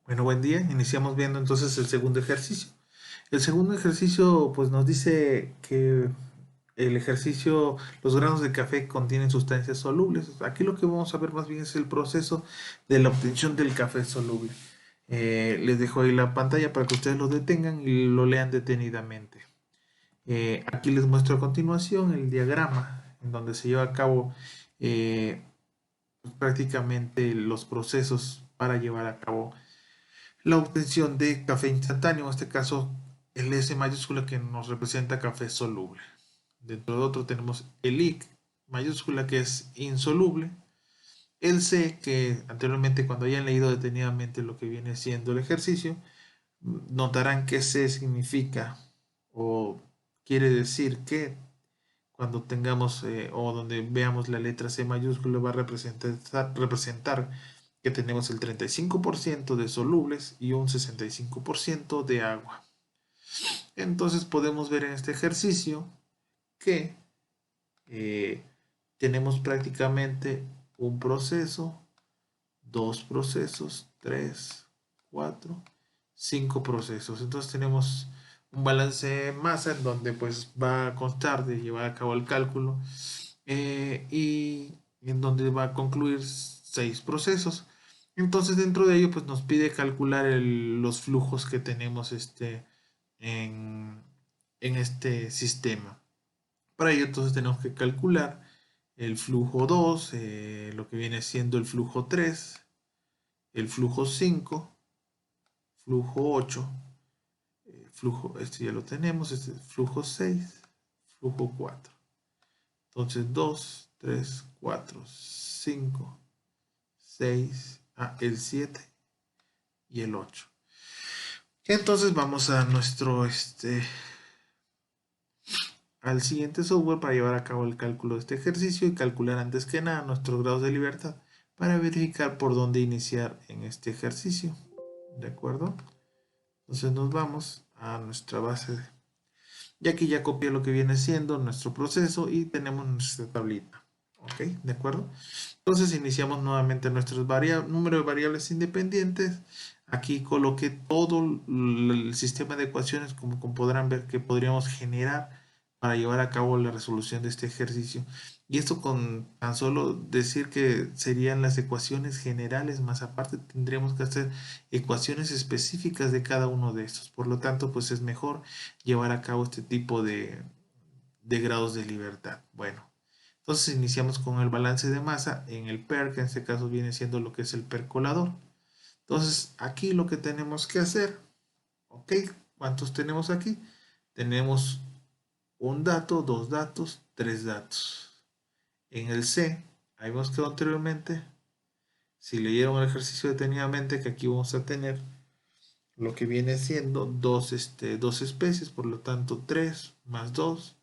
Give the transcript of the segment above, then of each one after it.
Bueno, buen día. Iniciamos viendo entonces el segundo ejercicio. El segundo ejercicio pues nos dice que el ejercicio, los granos de café contienen sustancias solubles. Aquí lo que vamos a ver más bien es el proceso de la obtención del café soluble. Les dejo ahí la pantalla para que ustedes lo detengan y lo lean detenidamente. Aquí les muestro a continuación el diagrama en donde se lleva a cabo eh, pues, prácticamente los procesos para llevar a cabo la obtención de café instantáneo, en este caso el S mayúscula que nos representa café soluble. Dentro de otro tenemos el I mayúscula que es insoluble, el C que anteriormente cuando hayan leído detenidamente lo que viene siendo el ejercicio, notarán que C significa o quiere decir que cuando tengamos o donde veamos la letra C mayúscula va a representar que tenemos el 35% de solubles y un 65% de agua. Entonces podemos ver en este ejercicio que eh, tenemos prácticamente un proceso, dos procesos, tres, cuatro, cinco procesos. Entonces tenemos un balance de masa en donde pues va a constar de llevar a cabo el cálculo y en donde va a concluir seis procesos. Entonces dentro de ello pues nos pide calcular los flujos que tenemos en, en este sistema. Para ello entonces tenemos que calcular el flujo 2, lo que viene siendo el flujo 3, el flujo 5, flujo 8, flujo, este ya lo tenemos, este es flujo 6, flujo 4. Entonces 2, 3, 4, 5, 6, el 7 y el 8. Entonces vamos a al siguiente software para llevar a cabo el cálculo de este ejercicio y calcular antes que nada nuestros grados de libertad para verificar por dónde iniciar en este ejercicio. ¿De acuerdo? Entonces nos vamos a nuestra base y aquí ya copié lo que viene siendo nuestro proceso y tenemos nuestra tablita. ¿Ok? ¿De acuerdo? Entonces iniciamos nuevamente nuestro número de variables independientes. Aquí coloqué todo el sistema de ecuaciones como podrán ver que podríamos generar para llevar a cabo la resolución de este ejercicio. Y esto con tan solo decir que serían las ecuaciones generales, más aparte tendríamos que hacer ecuaciones específicas de cada uno de estos. Por lo tanto, pues es mejor llevar a cabo este tipo de grados de libertad. Bueno, entonces iniciamos con el balance de masa en el PER, que en este caso viene siendo lo que es el percolador. Entonces aquí lo que tenemos que hacer, ¿ok? ¿Cuántos tenemos aquí? Tenemos un dato, dos datos, tres datos. En el C, ahí hemos quedado anteriormente, si leyeron el ejercicio detenidamente, que aquí vamos a tener lo que viene siendo dos especies, por lo tanto 3 más 2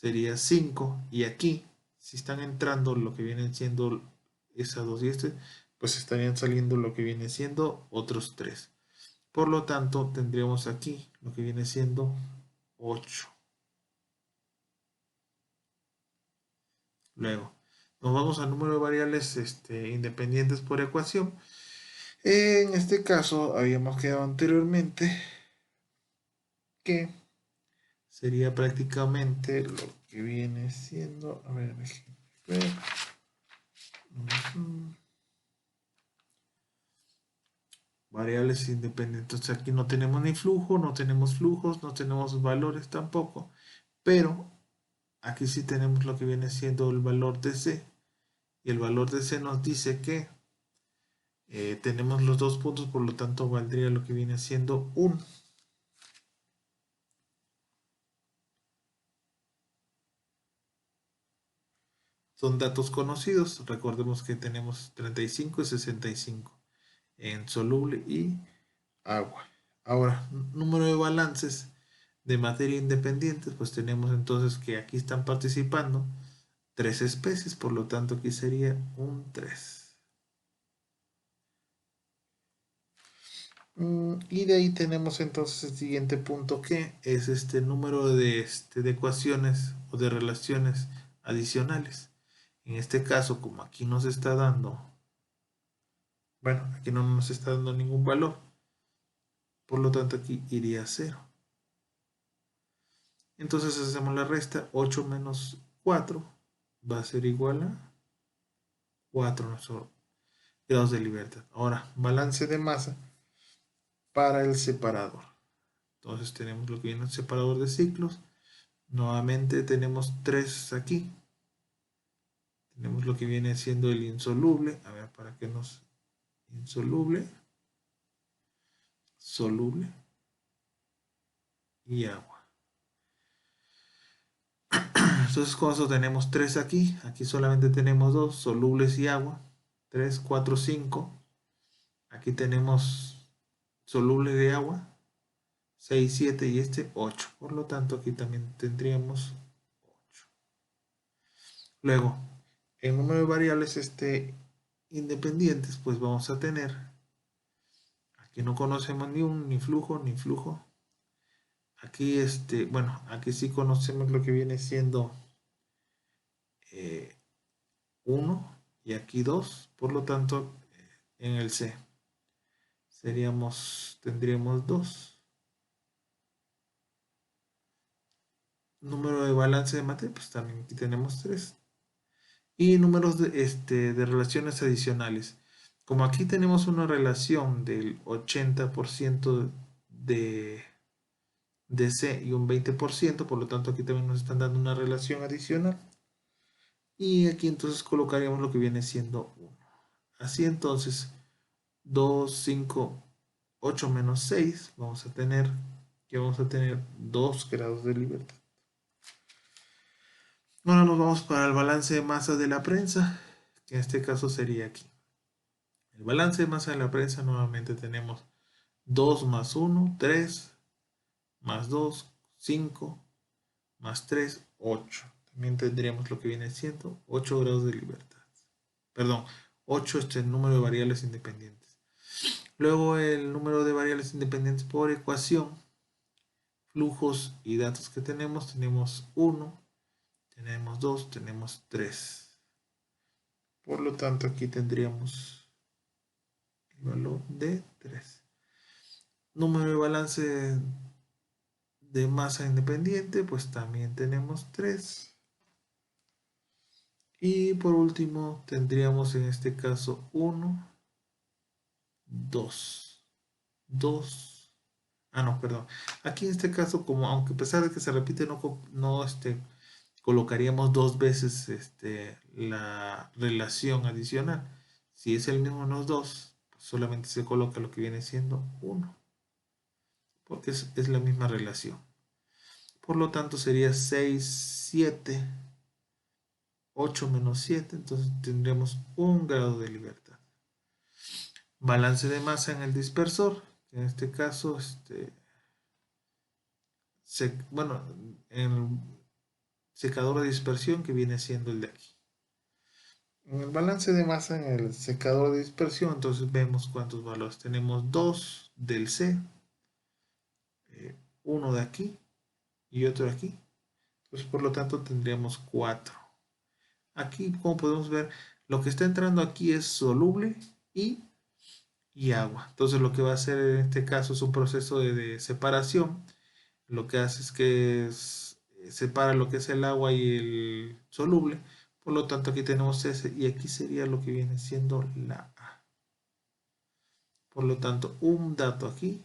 sería 5 y aquí si están entrando lo que vienen siendo esas dos y pues estarían saliendo lo que viene siendo otros 3. Por lo tanto, tendríamos aquí lo que viene siendo 8. Luego, nos vamos al número de variables independientes por ecuación. En este caso, habíamos quedado anteriormente que sería prácticamente lo que viene siendo, a ver, variables independientes. Entonces aquí no tenemos ni flujo, no tenemos flujos, no tenemos valores tampoco, pero aquí sí tenemos lo que viene siendo el valor de C. Y el valor de C nos dice que tenemos los dos puntos, por lo tanto valdría lo que viene siendo 1. Son datos conocidos, recordemos que tenemos 35 y 65 en soluble y agua. Ahora, número de balances de materia independientes, pues tenemos entonces que aquí están participando tres especies, por lo tanto aquí sería un 3. Y de ahí tenemos entonces el siguiente punto que es este número de ecuaciones o de relaciones adicionales. En este caso, como aquí nos está dando Bueno, aquí no nos está dando ningún valor. Por lo tanto, aquí iría a 0. Entonces hacemos la resta. 8 menos 4 va a ser igual a 4 nuestros grados de libertad. Ahora, balance de masa para el separador. Entonces tenemos lo que viene el separador de ciclos. Nuevamente tenemos 3 aquí. Tenemos lo que viene siendo el insoluble. A ver, para que nos... Insoluble, soluble y agua. Entonces con eso tenemos 3 aquí. Aquí solamente tenemos 2, solubles y agua. 3, 4, 5. Aquí tenemos soluble de agua. 6, 7 y este 8. Por lo tanto aquí también tendríamos 8. Luego, el número de variables independientes, pues vamos a tener, aquí no conocemos ni un, ni flujo, ni flujo. Aquí, bueno, aquí sí conocemos lo que viene siendo 1 y aquí 2. Por lo tanto, en el C tendríamos 2. Número de balance de mate, pues también aquí tenemos 3. Y números de relaciones adicionales. Como aquí tenemos una relación del 80% de, de C y un 20%, por lo tanto aquí también nos están dando una relación adicional. Y aquí entonces colocaríamos lo que viene siendo 1. Así entonces, 2, 5, 8 menos 6, vamos a tener 2 grados de libertad. Ahora nos vamos para el balance de masa de la prensa, que en este caso sería aquí. El balance de masa de la prensa nuevamente tenemos 2 más 1, 3, más 2, 5, más 3, 8. También tendríamos lo que viene siendo 8 grados de libertad. Perdón, 8 es el número de variables independientes. Luego el número de variables independientes por ecuación, flujos y datos que tenemos 1, tenemos 2, tenemos 3. Por lo tanto aquí tendríamos el valor de 3. Número de balance de masa independiente, pues también tenemos 3. Y por último tendríamos en este caso 1, 2, 2. Ah, no, perdón. Aquí en este caso, como aunque a pesar de que se repite, no colocaríamos 2 veces la relación adicional. Si es el mismo menos 2, pues solamente se coloca lo que viene siendo 1, porque es la misma relación. Por lo tanto sería 6, 7, 8 menos 7, entonces tendremos 1 grado de libertad. Balance de masa en el dispersor, en este caso, bueno, en el secador de dispersión que viene siendo el de aquí. En el balance de masa en el secador de dispersión, entonces vemos cuántos valores. Tenemos 2 del C, uno de aquí y otro de aquí. Entonces, por lo tanto, tendríamos 4. Aquí, como podemos ver, lo que está entrando aquí es soluble y agua. Entonces, lo que va a hacer en este caso es un proceso de separación. Lo que hace es que separa lo que es el agua y el soluble. Por lo tanto, aquí tenemos S y aquí sería lo que viene siendo la A. Por lo tanto, un dato aquí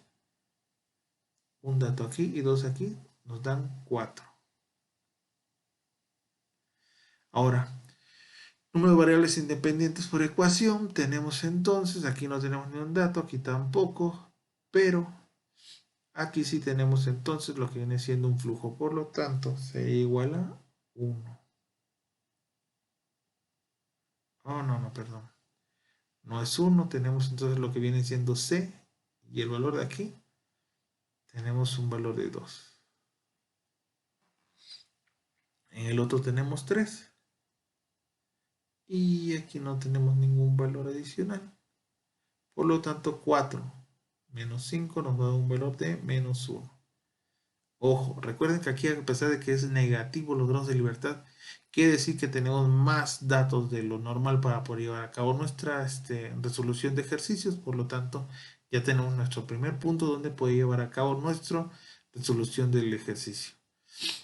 y 2 aquí nos dan 4. Ahora, número de variables independientes por ecuación. Tenemos entonces, aquí no tenemos ni un dato, aquí tampoco, pero aquí sí tenemos entonces lo que viene siendo un flujo. Por lo tanto, se iguala a 1. Oh, no, perdón. No es 1, tenemos entonces lo que viene siendo C y el valor de aquí tenemos un valor de 2. En el otro tenemos 3 y aquí no tenemos ningún valor adicional. Por lo tanto, 4 menos 5 nos da un valor de menos 1. Ojo, recuerden que aquí, a pesar de que es negativo los grados de libertad, quiere decir que tenemos más datos de lo normal para poder llevar a cabo nuestra resolución de ejercicios. Por lo tanto, ya tenemos nuestro primer punto donde puede llevar a cabo nuestra resolución del ejercicio.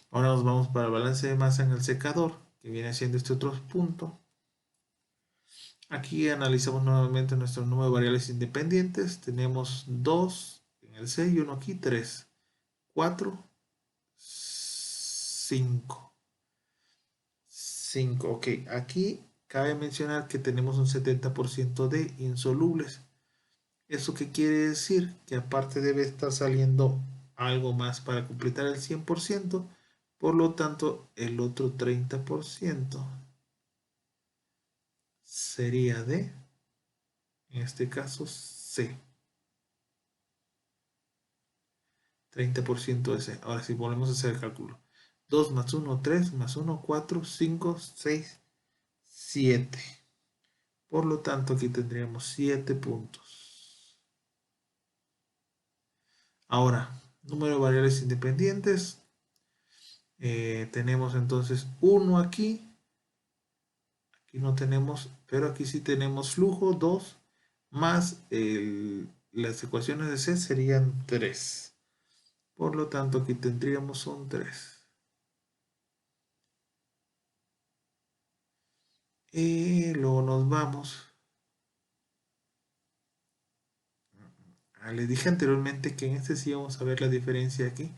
Ahora nos vamos para el balance de masa en el secador, que viene siendo este otro punto. Aquí analizamos nuevamente nuestro número de variables independientes. Tenemos 2 en el C y 1 aquí, 3, 4, 5. 5, ok. Aquí cabe mencionar que tenemos un 70% de insolubles. ¿Eso qué quiere decir? Que aparte debe estar saliendo algo más para completar el 100%. Por lo tanto, el otro 30% sería de, en este caso, C. 30% de C. Ahora sí, volvemos a hacer el cálculo. 2 más 1, 3 más 1, 4, 5, 6, 7. Por lo tanto, aquí tendríamos 7 puntos. Ahora, número de variables independientes. Tenemos entonces 1 aquí. Aquí no tenemos, pero aquí sí tenemos flujo 2 más las ecuaciones de C serían 3. Por lo tanto, aquí tendríamos un 3. Y luego nos vamos. Les dije anteriormente que en este sí vamos a ver la diferencia aquí.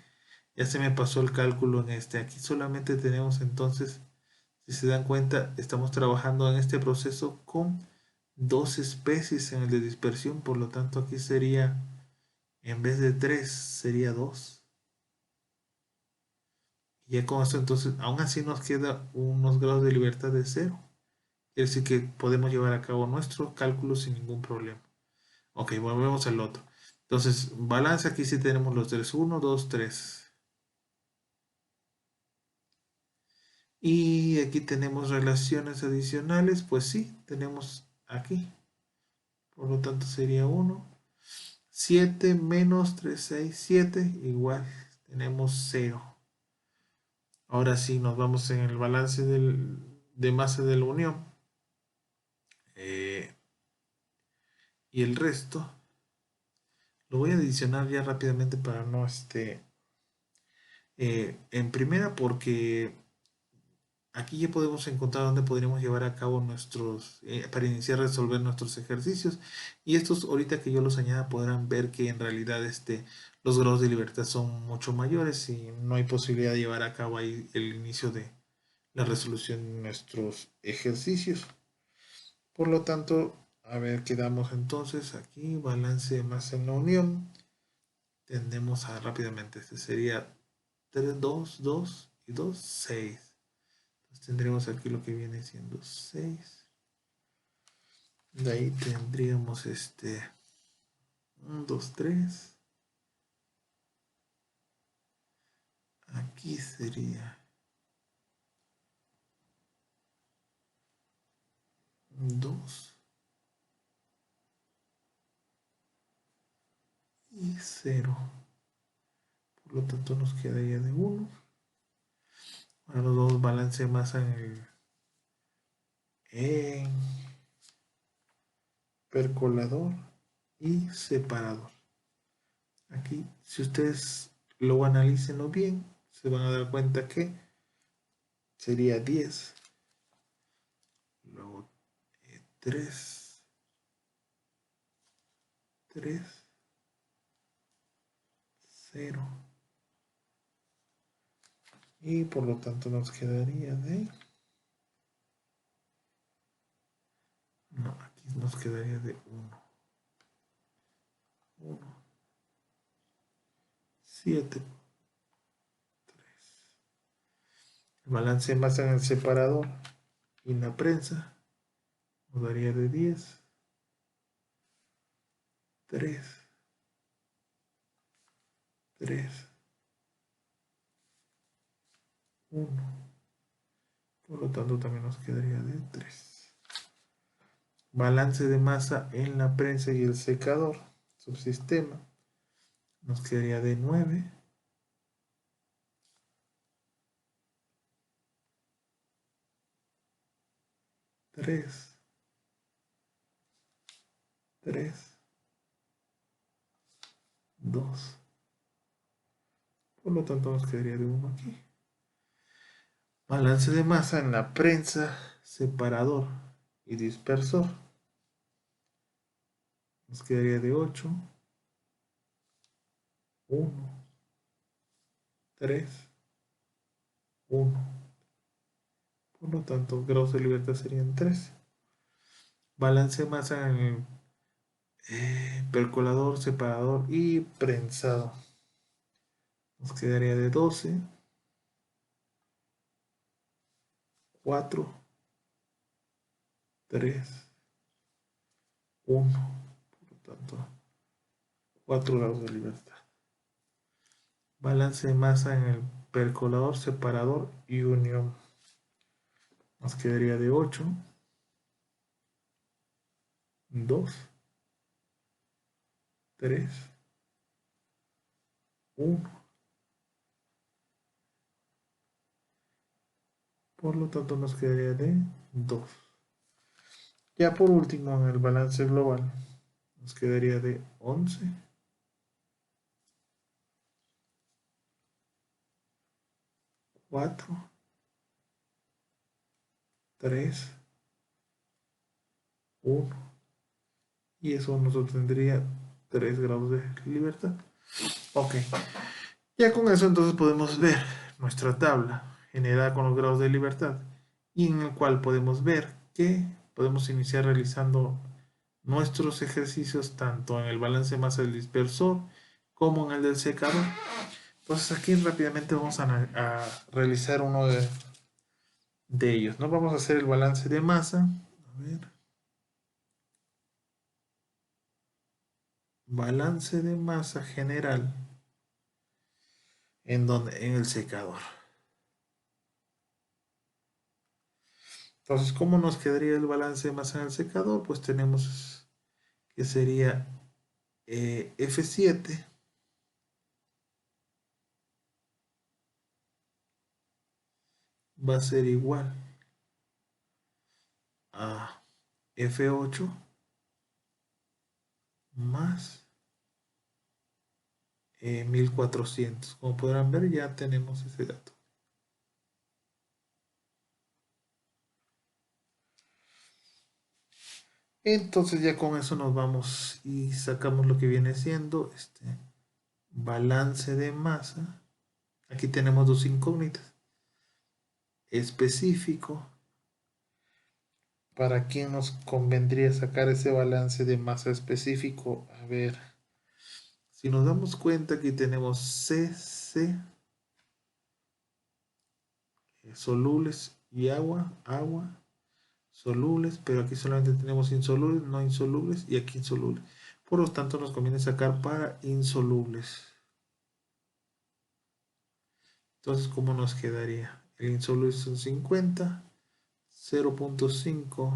Ya se me pasó el cálculo en este. Aquí solamente tenemos entonces, si se dan cuenta, estamos trabajando en este proceso con dos especies en el de dispersión. Por lo tanto, aquí sería, en vez de 3 sería 2. Y ya con esto entonces, aún así nos queda unos grados de libertad de 0. Quiere decir que podemos llevar a cabo nuestros cálculos sin ningún problema. Ok, volvemos al otro. Entonces, balance aquí sí tenemos los 3, 1, 2, 3. Y aquí tenemos relaciones adicionales, pues sí, tenemos aquí. Por lo tanto sería 1. 7 menos 3, 6, 7, igual, tenemos 0. Ahora sí, nos vamos en el balance de masa de la unión. Y el resto lo voy a adicionar ya rápidamente para no en primera, porque aquí ya podemos encontrar dónde podríamos llevar a cabo para iniciar a resolver nuestros ejercicios. Y estos, ahorita que yo los añada, podrán ver que en realidad los grados de libertad son mucho mayores y no hay posibilidad de llevar a cabo ahí el inicio de la resolución de nuestros ejercicios. Por lo tanto, a ver, quedamos entonces aquí, balance de masa en la unión. Tendemos a rápidamente, este sería 3, 2, 2 y 2, 6. Entonces tendremos aquí lo que viene siendo 6. De ahí tendríamos 1, 2, 3. Aquí sería 2 y 0. Por lo tanto nos quedaría de 1. Ahora los dos balance de masa en percolador y separador. Aquí, si ustedes lo analicen bien, se van a dar cuenta que sería 10. Luego 3, 3, 0. Y por lo tanto nos quedaría de... No, aquí nos quedaría de 1. 1, 7, 3. El balance de masa en el separador y en la prensa nos daría de 10, 3, 3, 1. Por lo tanto también nos quedaría de 3. Balance de masa en la prensa y el secador, subsistema, nos quedaría de 9, 3, 3, 2. Por lo tanto nos quedaría de 1 aquí. Balance de masa en la prensa, separador y dispersor. Nos quedaría de 8, 1, 3, 1. Por lo tanto, grados de libertad serían 3. Balance de masa en el percolador, separador y prensado. Nos quedaría de 12, 4, 3, 1. Por lo tanto, 4 grados de libertad. Balance de masa en el percolador, separador y unión. Nos quedaría de 8, 2, 3, 1. Por lo tanto nos quedaría de 2. Ya por último en el balance global nos quedaría de 11, 4, 3, 1. Y eso nos obtendría 3 grados de libertad. Ok. Ya con eso entonces podemos ver nuestra tabla generada con los grados de libertad y en el cual podemos ver que podemos iniciar realizando nuestros ejercicios tanto en el balance de masa del dispersor como en el del secador. Entonces aquí rápidamente vamos a realizar uno de ellos, ¿no? Vamos a hacer el balance de masa. A ver. Balance de masa general en el secador. Entonces, ¿cómo nos quedaría el balance de masa en el secador? Pues tenemos que sería F7 va a ser igual a F8 más 1400. Como podrán ver, ya tenemos ese dato. Entonces ya con eso nos vamos y sacamos lo que viene siendo este balance de masa. Aquí tenemos dos incógnitas. Específico. ¿Para quién nos convendría sacar ese balance de masa específico? A ver, si nos damos cuenta, aquí tenemos CC, solubles y agua, solubles, pero aquí solamente tenemos insolubles, no insolubles y aquí insolubles. Por lo tanto, nos conviene sacar para insolubles. Entonces, ¿cómo nos quedaría? El insoluble son 50, 0.5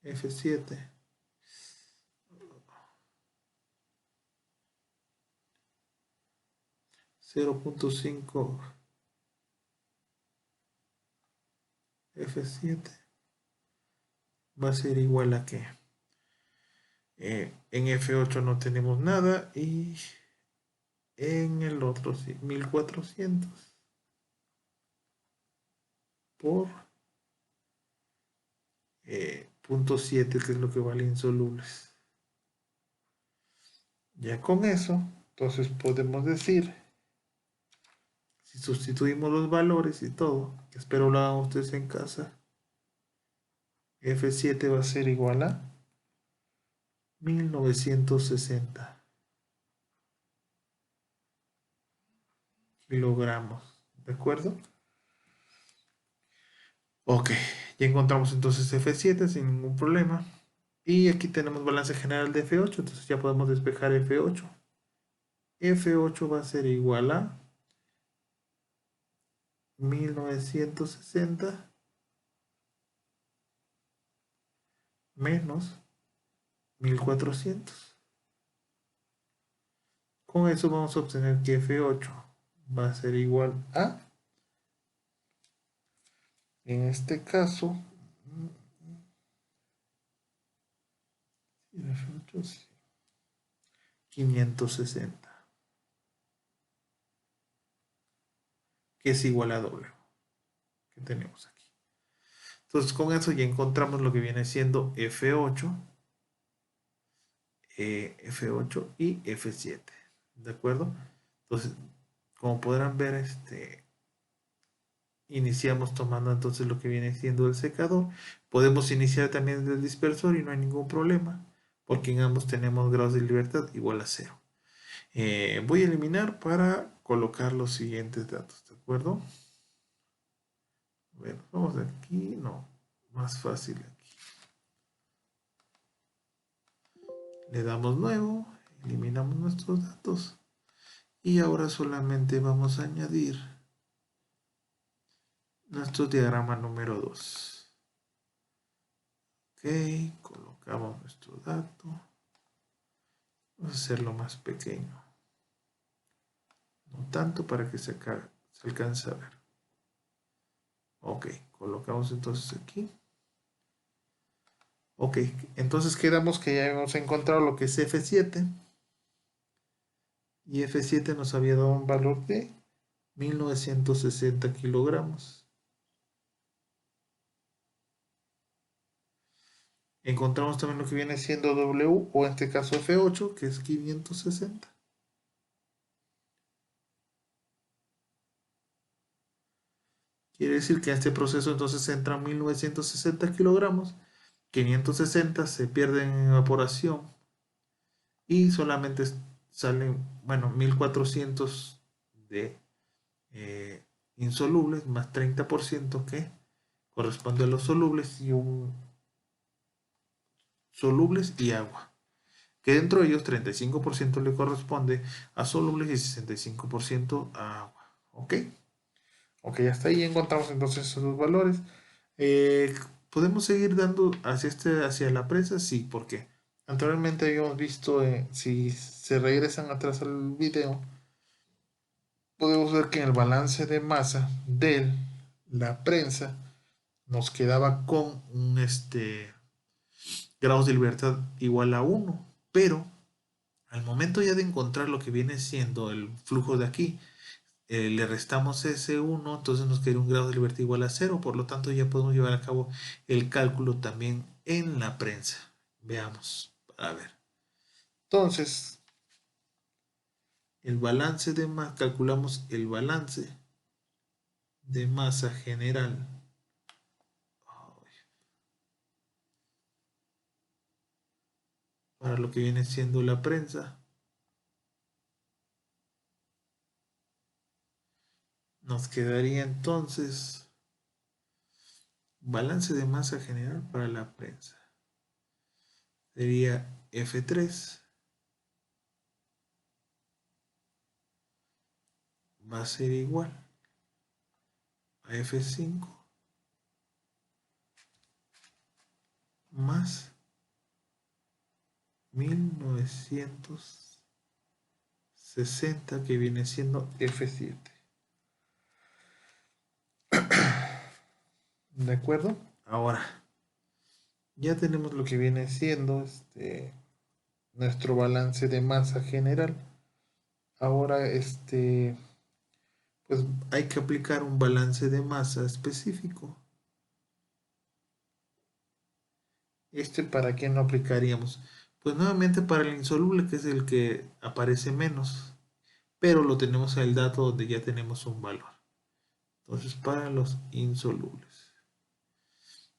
F7. 0.5 F7 va a ser igual a que en F8 no tenemos nada y en el otro sí, 1400 por 0.7, que es lo que vale insolubles. Ya con eso, entonces podemos decir, si sustituimos los valores y todo, que espero lo hagan ustedes en casa, F7 va a ser igual a 1960 kilogramos, ¿de acuerdo? Ok, ya encontramos entonces F7 sin ningún problema. Y aquí tenemos balance general de F8, entonces ya podemos despejar F8. F8 va a ser igual a 1960 menos 1400. Con eso vamos a obtener que F8 va a ser igual a En este caso, F8, sí, 560, que es igual a W, que tenemos aquí. Entonces con eso ya encontramos lo que viene siendo F8, F8 y F7. ¿De acuerdo? Entonces, como podrán ver, iniciamos tomando entonces lo que viene siendo el secador. Podemos iniciar también del dispersor y no hay ningún problema, porque en ambos tenemos grados de libertad igual a 0. Voy a eliminar para colocar los siguientes datos, ¿de acuerdo? Bueno, vamos de aquí, no, más fácil aquí. Le damos nuevo, eliminamos nuestros datos y ahora solamente vamos a añadir nuestro diagrama número 2. Ok, colocamos nuestro dato. Vamos a hacerlo más pequeño. No tanto para que se alcance a ver. Ok, colocamos entonces aquí. Ok, entonces quedamos que ya hemos encontrado lo que es F7. Y F7 nos había dado un valor de 1960 kilogramos. Encontramos también lo que viene siendo W, o en este caso F8, que es 560. Quiere decir que en este proceso entonces entran 1960 kilogramos, 560 se pierden en evaporación y solamente salen, bueno, 1400 de insolubles más 30% que corresponde a los solubles y un solubles y agua. Que dentro de ellos 35% le corresponde a solubles y 65% a agua. ¿Ok? Ok, hasta ahí encontramos entonces esos dos valores. Eh, ¿Podemos seguir dando hacia la presa? Sí, porque anteriormente habíamos visto, si se regresan atrás al video, podemos ver que en el balance de masa de la prensa nos quedaba con un grados de libertad igual a 1, pero al momento ya de encontrar lo que viene siendo el flujo de aquí, le restamos ese 1, entonces nos queda un grado de libertad igual a 0, por lo tanto ya podemos llevar a cabo el cálculo también en la prensa. Veamos, a ver. Entonces, el balance de masa, calculamos el balance de masa general para lo que viene siendo la prensa. Nos quedaría entonces balance de masa general para la prensa. Sería F3 va a ser igual a F5 más 1960 que viene siendo F7. ¿De acuerdo? Ahora, ya tenemos lo que viene siendo nuestro balance de masa general. Ahora, pues hay que aplicar un balance de masa específico. ¿Para qué no aplicaríamos? Pues nuevamente para el insoluble, que es el que aparece menos, pero lo tenemos en el dato donde ya tenemos un valor. Entonces, para los insolubles.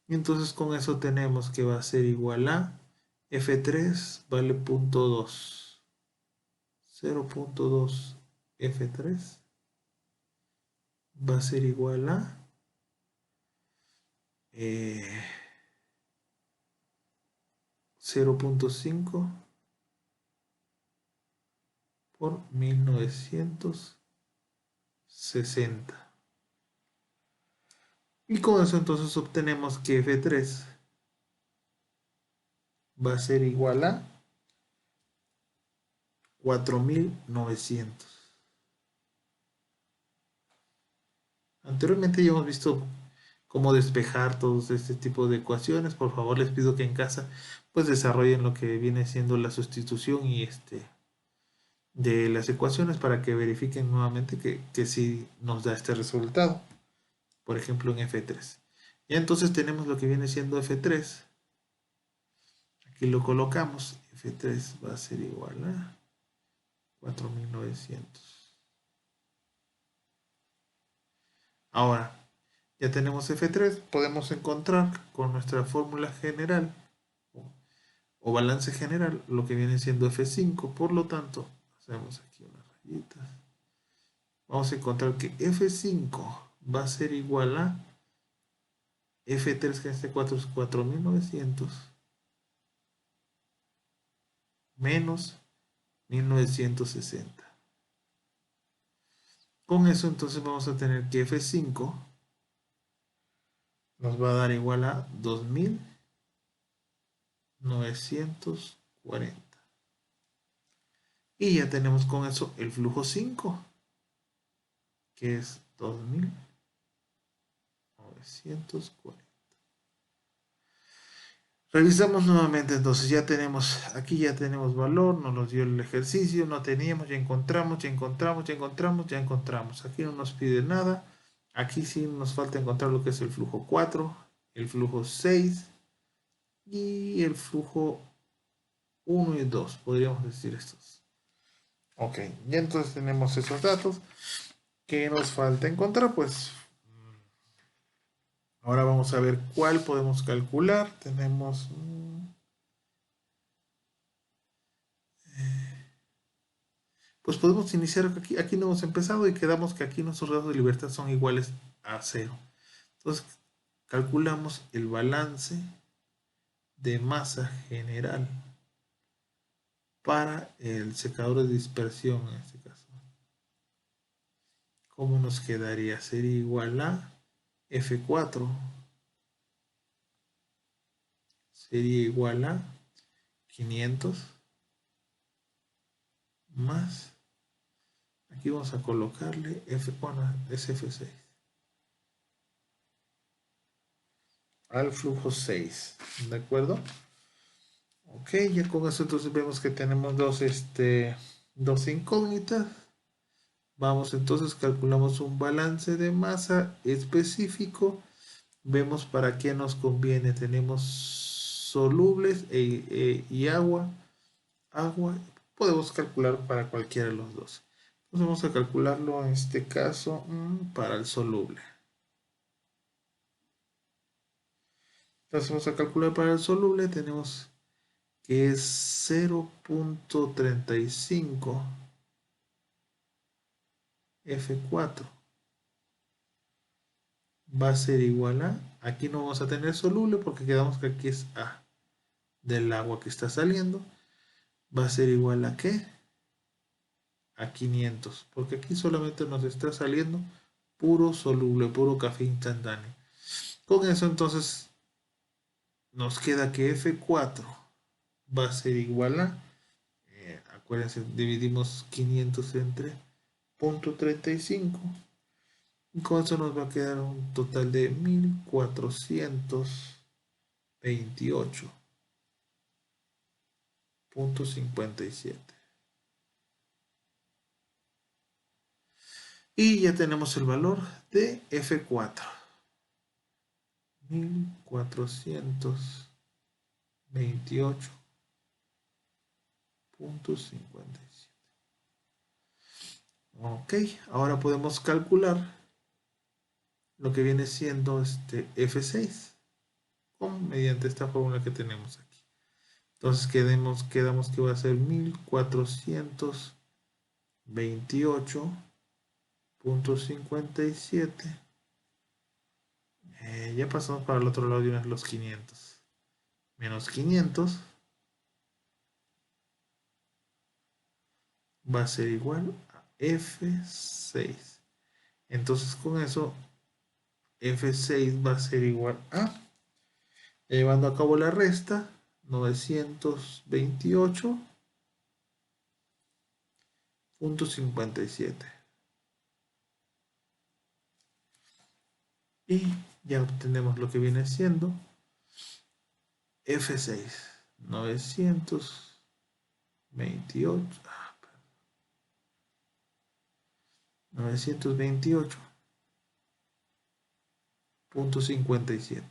Y entonces con eso tenemos que va a ser igual a F3 vale 0.2. 0.2 F3 va a ser igual a 0.5 por 1960. Y con eso entonces obtenemos que F3 va a ser igual a 4900. Anteriormente ya hemos visto cómo despejar todos este tipo de ecuaciones. Por favor, les pido que en casa pues desarrollen lo que viene siendo la sustitución y de las ecuaciones para que verifiquen nuevamente que sí nos da este resultado. Por ejemplo, en F3. Y entonces tenemos lo que viene siendo F3. Aquí lo colocamos. F3 va a ser igual a 4900. Ahora, ya tenemos F3, podemos encontrar con nuestra fórmula general o balance general lo que viene siendo F5. Por lo tanto, hacemos aquí unas rayitas. Vamos a encontrar que F5 va a ser igual a F3, que en este 4 es 4900, menos 1960. Con eso entonces vamos a tener que F5 nos va a dar igual a 2940. Y ya tenemos con eso el flujo 5, que es 2940. Revisamos nuevamente, entonces ya tenemos, aquí ya tenemos valor, nos lo dio el ejercicio, no teníamos, ya encontramos, ya encontramos, ya encontramos, ya encontramos. Aquí no nos pide nada, aquí sí nos falta encontrar lo que es el flujo 4, el flujo 6 y el flujo 1 y 2, podríamos decir estos. Ok, ya entonces tenemos esos datos. ¿Qué nos falta encontrar? Pues ahora vamos a ver cuál podemos calcular. Tenemos... pues podemos iniciar aquí. Aquí no hemos empezado y quedamos que aquí nuestros grados de libertad son iguales a 0. Entonces calculamos el balance de masa general para el secador de dispersión en este caso. ¿Cómo nos quedaría? Sería igual a F4. Sería igual a 500 más, aquí vamos a colocarle F, bueno, es F6 al flujo 6, ¿de acuerdo? Ok, ya con eso entonces vemos que tenemos dos incógnitas. Vamos entonces, calculamos un balance de masa específico. Vemos para qué nos conviene. Tenemos solubles y agua. Podemos calcular para cualquiera de los dos. Entonces vamos a calcularlo en este caso para el soluble. Entonces vamos a calcular para el soluble. Tenemos que es 0.35 F4 va a ser igual a, aquí no vamos a tener soluble porque quedamos que aquí es A del agua que está saliendo, va a ser igual a ¿qué? A 500, porque aquí solamente nos está saliendo puro soluble, puro café instantáneo. Con eso entonces nos queda que F4 va a ser igual a, acuérdense, dividimos 500 entre 0.35 y con eso nos va a quedar un total de 1428.57. Y ya tenemos el valor de F4. 1428.57. Ok, ahora podemos calcular lo que viene siendo F6 mediante esta fórmula que tenemos aquí. Entonces quedamos que va a ser 1428.57. Ya pasamos para el otro lado de una vez los 500. Menos 500 va a ser igual a F6. Entonces con eso F6 va a ser igual a, llevando a cabo la resta, 928.57. Y Ya obtenemos lo que viene siendo F6, 928, 928.57.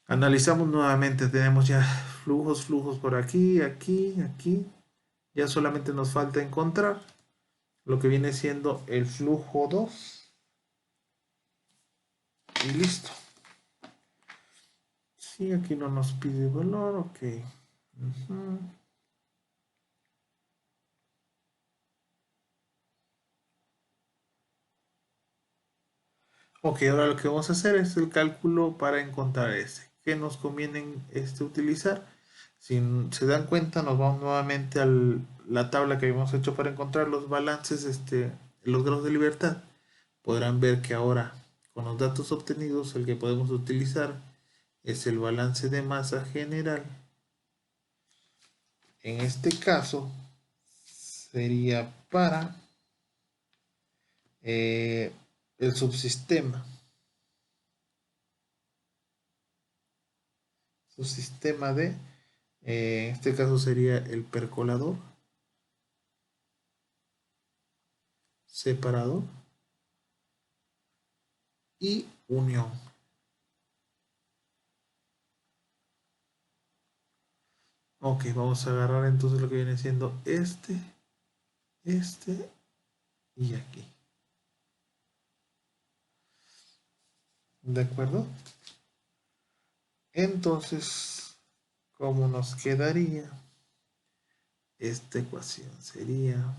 Analizamos nuevamente, tenemos ya flujos por aquí, aquí, aquí. Ya solamente nos falta encontrar lo que viene siendo el flujo 2 y listo. Sí, aquí no nos pide valor, ok. Ujú. Ok, ahora lo que vamos a hacer es el cálculo para encontrar ese. ¿Qué nos conviene utilizar? Si se dan cuenta, nos vamos nuevamente a la tabla que habíamos hecho para encontrar los balances, los grados de libertad. Podrán ver que ahora, con los datos obtenidos, el que podemos utilizar es el balance de masa general. En este caso, sería para el subsistema. Subsistema de, en este caso sería el percolador, separador y unión. Ok, vamos a agarrar entonces lo que viene siendo este y aquí. ¿De acuerdo? Entonces, ¿cómo nos quedaría? Esta ecuación sería...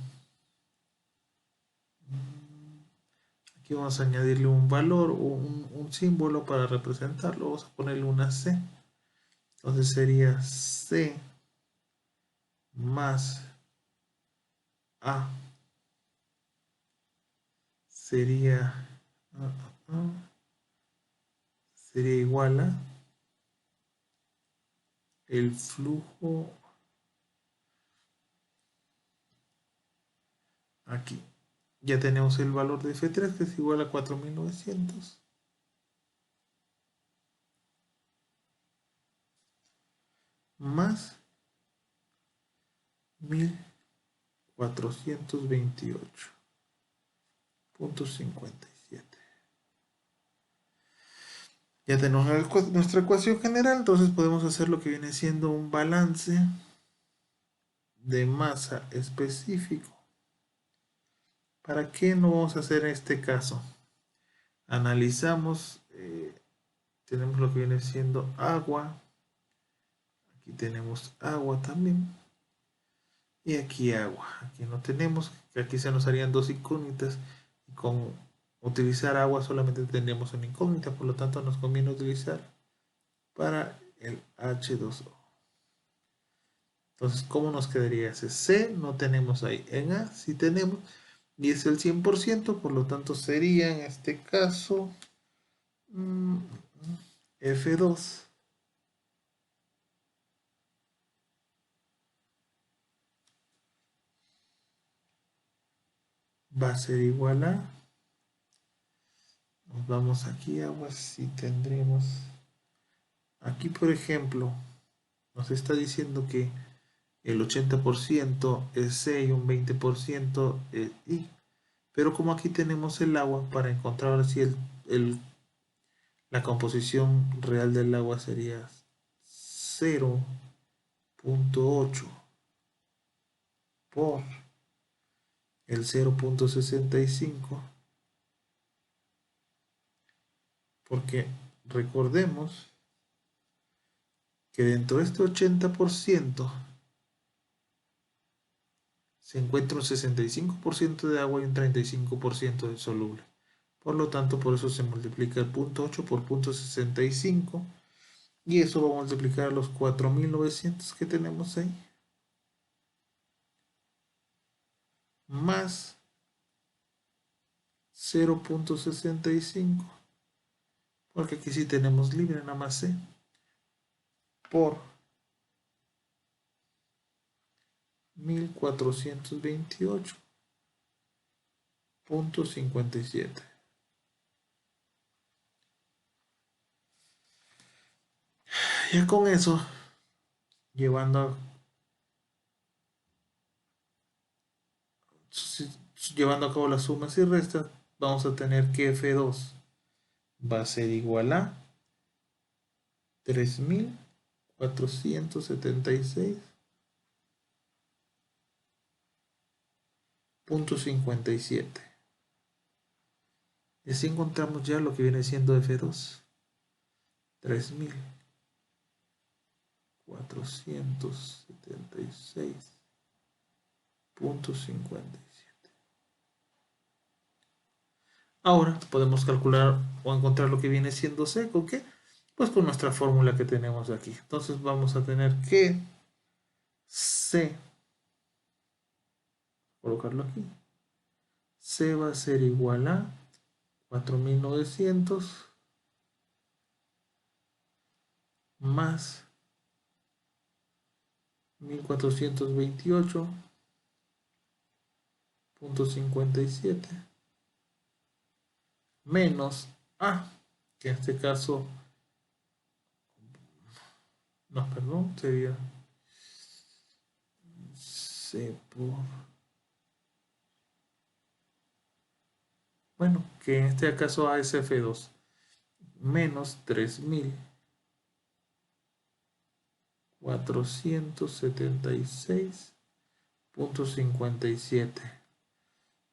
Aquí vamos a añadirle un valor o un símbolo para representarlo. Vamos a ponerle una C. Entonces sería C más A. Sería, ah, sería igual a el flujo aquí. Ya tenemos el valor de F3 que es igual a 4900 más 1428.57. Ya tenemos nuestra ecuación general, entonces podemos hacer lo que viene siendo un balance de masa específico. ¿Para qué no vamos a hacer en este caso? Analizamos, tenemos lo que viene siendo agua, aquí tenemos agua también, y aquí agua. Aquí no tenemos, que aquí se nos harían dos incógnitas, y con utilizar agua solamente tendríamos una incógnita, por lo tanto nos conviene utilizar para el H2O. Entonces, ¿cómo nos quedaría ese C? No tenemos ahí. En A sí tenemos, y es el 100%, por lo tanto sería en este caso F2 va a ser igual a, nos vamos aquí a agua, si tendremos, aquí por ejemplo, nos está diciendo que el 80% es C y un 20% es I. Pero como aquí tenemos el agua, para encontrar si la composición real del agua sería 0.8 por el 0.65, porque recordemos que dentro de este 80% se encuentra un 65% de agua y un 35% de soluble. Por lo tanto, por eso se multiplica el 0.8 por 0.65 y eso va a multiplicar los 4900 que tenemos ahí más 0.65, porque aquí sí tenemos libre, nada más C, por 1428.57. Ya con eso, llevando, si- llevando a cabo las sumas y restas, vamos a tener que F2 va a ser igual a 3476,57. Y así encontramos ya lo que viene siendo F2. 3476,57. Ahora podemos calcular o encontrar lo que viene siendo C. ¿Con qué? Pues con nuestra fórmula que tenemos aquí. Entonces vamos a tener que C, colocarlo aquí. C va a ser igual a 4900 más 1428,57 menos A, que en este caso, no, perdón, sería C por, bueno, que en este caso A es F2, menos 3476,57.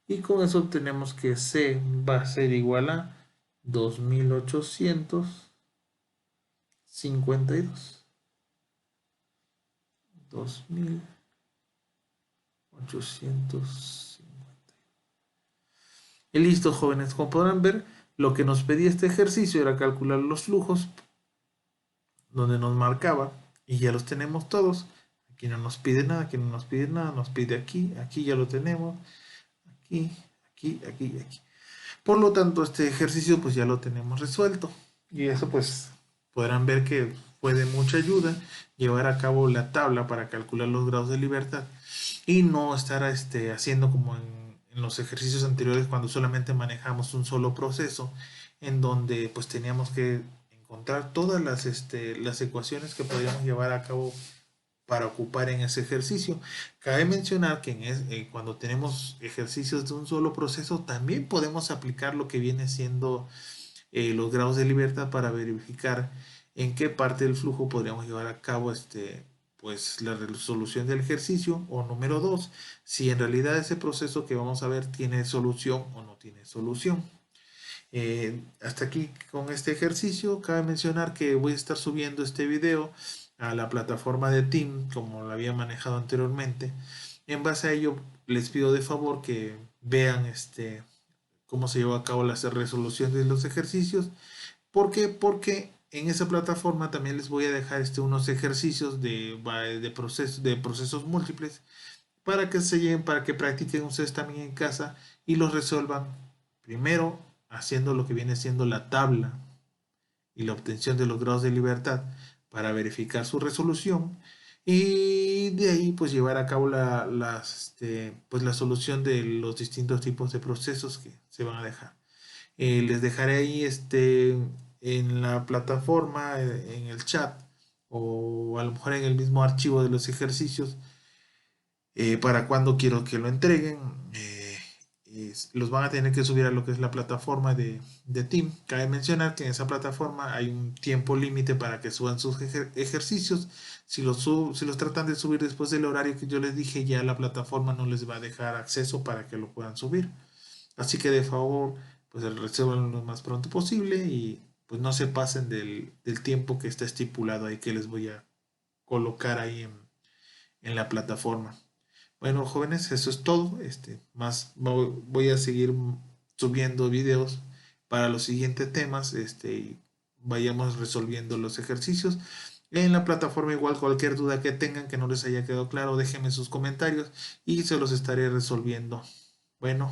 Y con eso obtenemos que C va a ser igual a 2852. 2850. Y listo, jóvenes. Como podrán ver, lo que nos pedía este ejercicio era calcular los flujos, donde nos marcaba, y ya los tenemos todos. Aquí no nos pide nada, aquí no nos pide nada, nos pide aquí, aquí ya lo tenemos, aquí, aquí, aquí y aquí. Por lo tanto, este ejercicio pues ya lo tenemos resuelto. Y eso pues podrán ver que fue de mucha ayuda llevar a cabo la tabla para calcular los grados de libertad y no estar haciendo como en los ejercicios anteriores cuando solamente manejamos un solo proceso en donde pues teníamos que encontrar todas las ecuaciones que podríamos llevar a cabo para ocupar en ese ejercicio. Cabe mencionar que cuando tenemos ejercicios de un solo proceso, también podemos aplicar lo que viene siendo los grados de libertad para verificar en qué parte del flujo podríamos llevar a cabo pues la resolución del ejercicio, o número dos, si en realidad ese proceso que vamos a ver tiene solución o no tiene solución. Hasta aquí con este ejercicio. Cabe mencionar que voy a estar subiendo este video a la plataforma de Team como lo había manejado anteriormente. En base a ello les pido de favor que vean cómo se lleva a cabo la resolución de los ejercicios. ¿Por qué? Porque en esa plataforma también les voy a dejar unos ejercicios de procesos múltiples para que se lleven, para que practiquen ustedes también en casa y los resuelvan primero haciendo lo que viene siendo la tabla y la obtención de los grados de libertad para verificar su resolución, y de ahí pues llevar a cabo pues la solución de los distintos tipos de procesos que se van a dejar. Les dejaré ahí en la plataforma, en el chat, o a lo mejor en el mismo archivo de los ejercicios, para cuando quiero que lo entreguen. Los van a tener que subir a lo que es la plataforma de Team. Cabe mencionar que en esa plataforma hay un tiempo límite para que suban sus ejercicios. Si los tratan de subir después del horario que yo les dije, ya la plataforma no les va a dejar acceso para que lo puedan subir. Así que de favor, pues resuelvan lo más pronto posible y pues no se pasen del tiempo que está estipulado ahí, que les voy a colocar ahí en la plataforma. Bueno, jóvenes, eso es todo. Voy a seguir subiendo videos para los siguientes temas, y vayamos resolviendo los ejercicios. En la plataforma, igual, cualquier duda que tengan que no les haya quedado claro, déjenme sus comentarios y se los estaré resolviendo. Bueno.